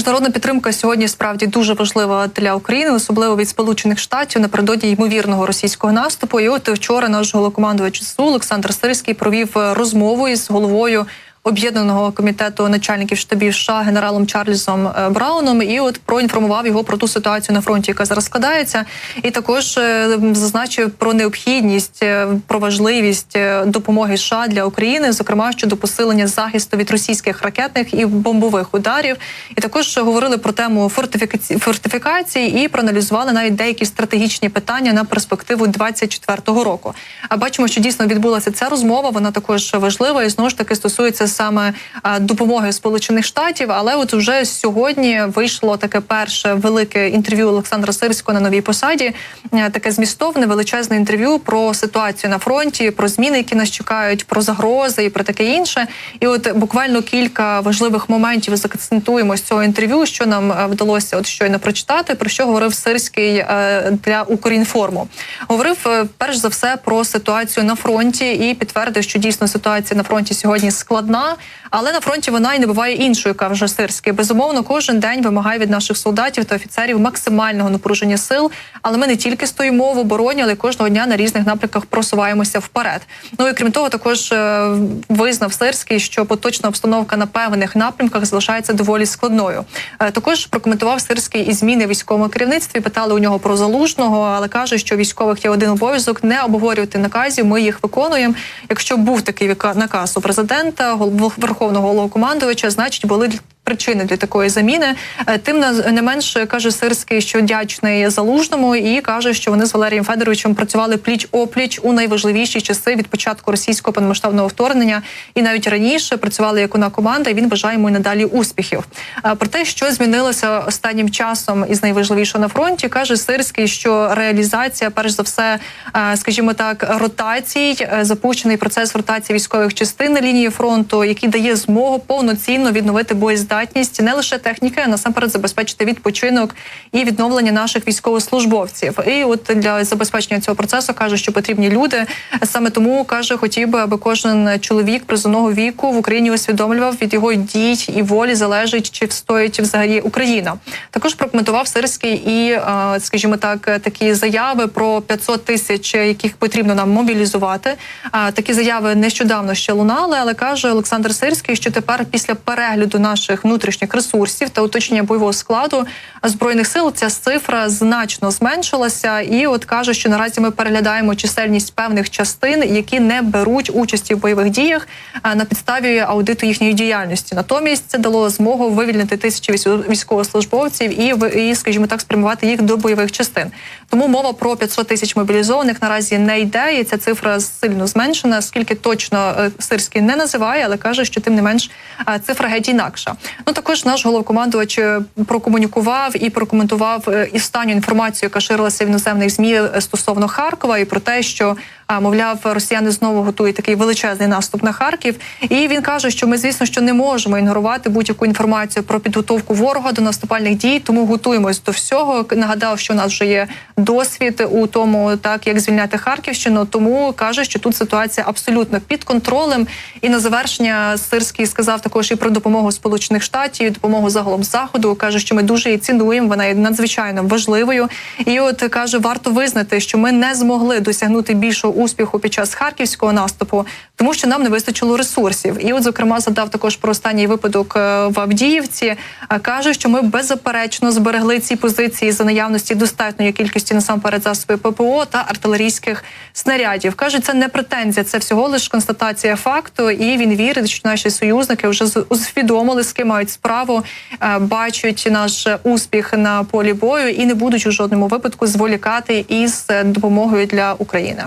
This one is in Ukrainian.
Міжнародна підтримка сьогодні справді дуже важлива для України, особливо від Сполучених Штатів напередодні ймовірного російського наступу. І от вчора наш головнокомандувач СУ Олександр Сирський провів розмову із головою Об'єднаного комітету начальників штабів США генералом Чарльзом Брауном і от проінформував його про ту ситуацію на фронті, яка зараз складається, і також зазначив про необхідність, про важливість допомоги США для України, зокрема щодо посилення захисту від російських ракетних і бомбових ударів. І також говорили про тему фортифікації і проаналізували навіть деякі стратегічні питання на перспективу 2024 року. А бачимо, що дійсно відбулася ця розмова, вона також важлива і знову ж таки стосується саме допомоги Сполучених Штатів, але от вже сьогодні вийшло таке перше велике інтерв'ю Олександра Сирського на новій посаді, таке змістовне, величезне інтерв'ю про ситуацію на фронті, про зміни, які нас чекають, про загрози і про таке інше. І от буквально кілька важливих моментів закцентуємо з цього інтерв'ю, що нам вдалося от щойно прочитати, про що говорив Сирський для Укрінформу. Говорив перш за все про ситуацію на фронті і підтвердив, що дійсно ситуація на фронті сьогодні складна, але на фронті вона і не буває іншою, каже Сирський. Безумовно, кожен день вимагає від наших солдатів та офіцерів максимального напруження сил, але ми не тільки стоїмо в обороні, але й кожного дня на різних напрямках просуваємося вперед. Ну і крім того, також визнав Сирський, що поточна обстановка на певних напрямках залишається доволі складною. Також прокоментував Сирський і зміни в військовому керівництві, питали у нього про Залужного, але каже, що військових є один обов'язок – не обговорювати наказів, ми їх виконуємо. Якщо був такий наказ у президента, Верховного Головнокомандувача, значить були причини для такої заміни. Тим не менш, каже Сирський, що вдячний Залужному і каже, що вони з Валерієм Федоровичем працювали пліч-опліч у найважливіші часи від початку російського повномасштабного вторгнення і навіть раніше працювали як одна команда, і він бажає йому і надалі успіхів. Про те, що змінилося останнім часом із найважливішого на фронті, каже Сирський, що реалізація, перш за все, скажімо так, ротацій, запущений процес ротації військових частин на лінії фронту, який дає змогу повноцінно відновити боєздатність не лише техніки, а насамперед забезпечити відпочинок і відновлення наших військовослужбовців. І от для забезпечення цього процесу каже, що потрібні люди. Саме тому, каже, хотів би, аби кожен чоловік призовного віку в Україні усвідомлював, від його дій і волі залежить, чи встоїть взагалі Україна. Також прокоментував Сирський і, скажімо так, такі заяви про 500 тисяч, яких потрібно нам мобілізувати. Такі заяви нещодавно ще лунали, але каже Олександр Сирський, що тепер після перегляду наших внутрішніх ресурсів та уточнення бойового складу Збройних сил ця цифра значно зменшилася. І от каже, що наразі ми переглядаємо чисельність певних частин, які не беруть участі в бойових діях на підставі аудиту їхньої діяльності. Натомість це дало змогу вивільнити тисячі військовослужбовців і, скажімо так, спрямувати їх до бойових частин. Тому мова про 500 тисяч мобілізованих наразі не йде, і ця цифра сильно зменшена, скільки точно Сирський не називає, але каже, що тим не менш цифра геть інакша. Ну, також наш головнокомандувач прокомунікував і прокоментував останню інформацію, яка ширилася в іноземних ЗМІ стосовно Харкова, і про те, що, мовляв, росіяни знову готують такий величезний наступ на Харків. І він каже, що ми, звісно, що не можемо ігнорувати будь-яку інформацію про підготовку ворога до наступальних дій, тому готуємось до всього. Нагадав, що у нас вже є досвід у тому, так, як звільняти Харківщину, тому каже, що тут ситуація абсолютно під контролем. І на завершення Сирський сказав також і про допомогу Сполучених Штатів, допомогу загалом Заходу. Каже, що ми дуже її цінуємо, вона є надзвичайно важливою. І от, каже, варто визнати, що ми не змогли досягнути більшого успіху під час харківського наступу, тому що нам не вистачило ресурсів. І от, зокрема, задав також про останній випадок в Авдіївці. Каже, що ми беззаперечно зберегли ці позиції за наявності достатньої кількості насамперед засобів ППО та артилерійських снарядів. Каже, це не претензія, це всього лиш констатація факту, і він вірить, що наші союзники вже усвідомили, з ким мають справу, бачать наш успіх на полі бою і не будуть у жодному випадку зволікати із допомогою для України.